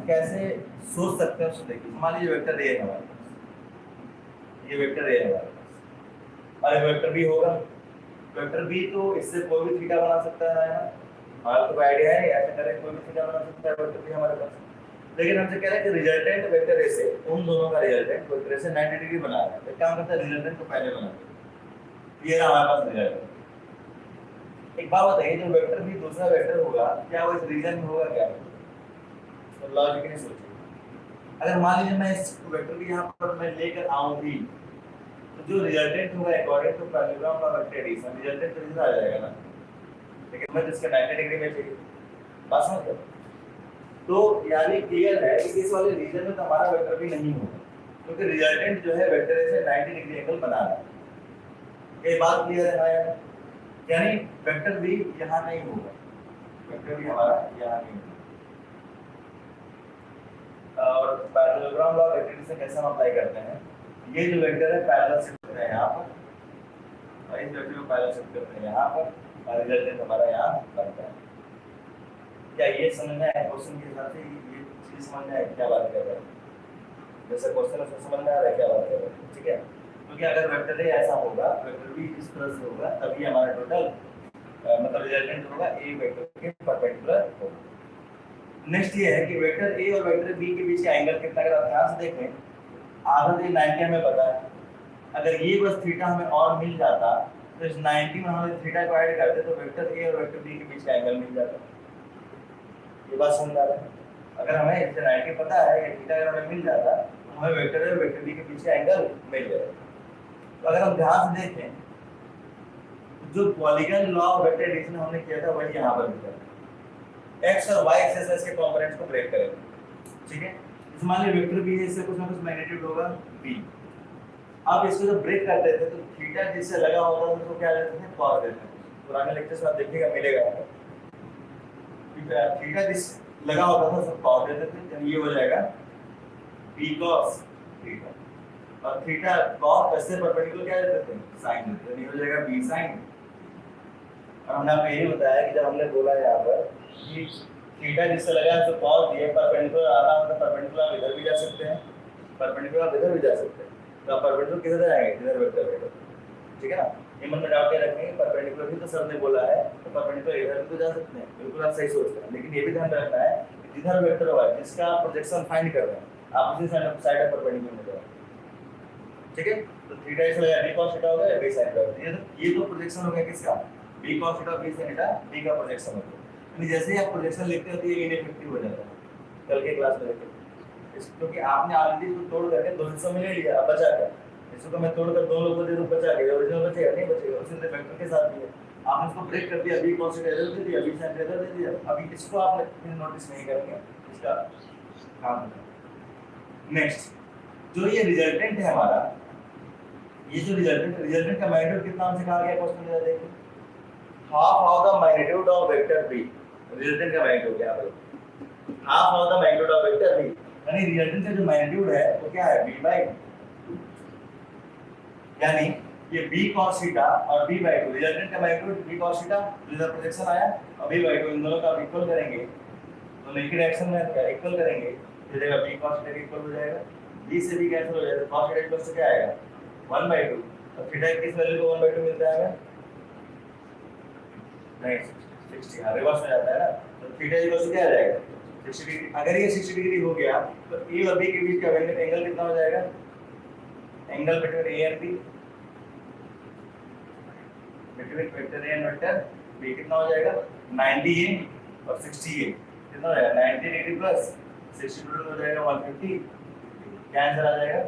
कैसे सोच सकते हैं उसको देखिए। मान लीजिए वेक्टर ए है हमारे पास, ये वेक्टर ए है हमारे पास और एक वेक्टर बी होगा। वेक्टर बी तो इससे कोई भी थीटा बना सकता है ना, हमारा तो आइडिया है ऐसे करें कोई भी थीटा बना सकता है वेक्टर बी हमारे पास। लेकिन हमसे कह रहे हैं कि रिजल्टेंट वेक्टर ए से उन दोनों का रिजल्टेंट वेक्टर ए से 90 डिग्री बना रहा है, तो क्या करता है रिजल्टेंट को पहले बना दे। ये रहा हमारे पास रिजल्टेंट। एक बात बताइए, जो वेक्टर बी दूसरा वेक्टर होगा क्या वो इस रीजन में होगा क्या? तो लॉजिक नहीं सोचिए। अगर मान लीजिए मैं इस वेक्टर बी यहाँ पर मैं लेकर आऊं भी, तो जो रिजल्टेंट होगा अकॉर्डिंग टू पैरेललोग्राम और वेक्टर एडिशन रिजल्टेंट तो इधर आ जाएगा ना, लेकिन मैं जिसके 90 डिग्री में चाहिए। बात समझ गए? तो यानी क्लियर है कि इस वाले रीजन में तो हमारा वेक्टर भी नहीं होगा, क्योंकि रिजल्टेंट जो है वेक्टर ए से 90 डिग्री एंगल बना रहा है। ये बात क्लियर है ना? यानी वेक्टर बी यहाँ नहीं होगा, वेक्टर बी हमारा यहाँ नहीं होगा। और पैरेललोग्राम लॉ वेक्टर एडिशन कैसे हम अप्लाई करते हैं? ये जो वेक्टर है पैरेलल शिफ्ट करते हैं यहाँ पर, और इस वेक्टर को पैरेलल शिफ्ट करते हैं यहाँ पर, और रिजल्टेंट हमारा यहाँ बनता है। क्या ये समझना है? क्वेश्चन के हिसाब से ये चीज समझना है क्या बात कर रहे हैं, जैसे क्वेश्चन उसको समझना आ रहा है क्या बात कर रहे हैं, ठीक है? क्योंकि अगर वेक्टर ए ऐसा होगा, वेक्टर बी इस तरह से होगा, तभी हमारा टोटल मतलब रिजल्टेंट होगा ए वेक्टर के परपेंडिकुलर होगा। नेक्स्ट ये है कि वेक्टर ए और वेक्टर बी के बीच का एंगल कितना, अगर आप ध्यान से देखें आधा तो 90 हमें पता है, अगर ये बस थीटा हमें और मिल जाता तो इस 90 में हम थीटा को ऐड करते तो वेक्टर ए और वेक्टर बी के बीच का एंगल मिल जाता। ये बात समझ आ रहा है? अगर हमें इससे 90 पता है या थीटा अगर हमें मिल जाता तो हमें वेक्टर ए और वेक्टर बी के बीच का एंगल मिल जाएगा। तो अगर हम ध्यान से देखें जो polygon law of vector addition हमने किया था वही यहाँ पर भी करना है। एक्स और वाई एक्सिस के कंपोनेंट्स को ब्रेक करेंगे, ठीक है? जैसे मान लीजिए वेक्टर बी है, इससे कुछ ना कुछ मैग्नीट्यूड होगा बी। अब इसको जब ब्रेक करते थे तो थीटा जिससे लगा होता था उसको क्या लेते थे? कॉस देते थे। पुराने लेक्चर्स में आप देखिएगा मिलेगा आपको, थीटा जिस लगा होता था सब कॉस देते थे, यानी ये हो जाएगा b cos थीटा, और थीटा cos इससे परपेंडिकुलर क्या देते थे? sin देते थे, ये हो जाएगा b sin। और हमने आपको यही बताया कि जब हमने बोला यहाँ पर कि थीटा जिससे लगा है उसको cos दिए, परपेंडिकुलर आना मतलब परपेंडिकुलर इधर भी जा सकते हैं, परपेंडिकुलर इधर भी जा सकते हैं, तो आप परपेंडिकुलर किधर जाएंगे? इधर वेक्टर वेक्टर, ठीक है ना? ये मन में डाउट क्या रखेंगे, परपेंडिकुलर भी तो सर ने बोला है तो परपेंडिकुलर इधर भी तो जा सकते हैं, बिल्कुल आप सही सोच रहे हैं। लेकिन ये भी ध्यान रखना है कि जिधर वेक्टर होगा जिसका प्रोजेक्शन फाइंड कर रहे हैं आप उसी साइड ऑफ परपेंडिकुलर में जाओ, ठीक है? तो थीटा इसलिए b cos थीटा हो गया, b sin थीटा, ये तो प्रोजेक्शन हो गया किसका? b cos theta b sin theta, b का प्रोजेक्शन हो गया। यानी जैसे ही आप प्रोजेक्शन लिखते हो तो ये इनइफेक्टिव हो जाता है कल के क्लास में देखेंगे, क्योंकि आपने ऑलरेडी इसको तोड़ करके दो हिस्सों में ले लिया, अब बचा क्या? इसको मैं तोड़कर दो लोगों को दे दूं, बचा गया, ओरिजिनल बचेगा नहीं बचेगा, उसी तरह वेक्टर के साथ भी है। आपने इसको ब्रेक कर दिया, b cos थीटा इधर दे दिया, b sin थीटा इधर दे दिया, अभी इसको आप नोटिस नहीं करेंगे, इसका काम है। नेक्स्ट जो ये रिजल्टेंट है हमारा, ये जो रिजल्टेंट का मैग्नीट्यूड कितना हमसे कहा गया क्वेश्चन में देखिए, half of the magnitude of vector B. Resultant का मैग्नीट्यूड क्या है? Half of the magnitude of vector B, यानी रिजल्टेंट का जो मैग्नीट्यूड है वो क्या है? b/2। यानी ये b cos थीटा और b/2, रिजल्टेंट का मैग्नीट्यूड b cos थीटा, इधर प्रोजेक्शन आया, और b/2, इन दोनों का इक्वल करेंगे तो लिनियर डायरेक्शन में क्या इक्वल करेंगे, ये जगह b cos थीटा इक्वल हो जाएगा, b से b कैंसिल हो जाएगा, cos थीटा इक्वल से क्या आएगा? 1/2। तो थीटा किस वैल्यू को 1/2 मिलता है हमें? नहीं 60, हां रिवर्स हो जाता है ना, तो थीटा इक्वल से क्या आ जाएगा? 60 डिग्री। अगर ये 60 डिग्री हो गया तो a और b के बीच का एंगल कितना हो जाएगा? Angle between a and b, between vector a and vector b कितना हो जाएगा? 90a और 60a, कितना हो जाएगा? 90 डिग्री प्लस 60 टोटल हो जाएगा 150, क्या आंसर आ जाएगा?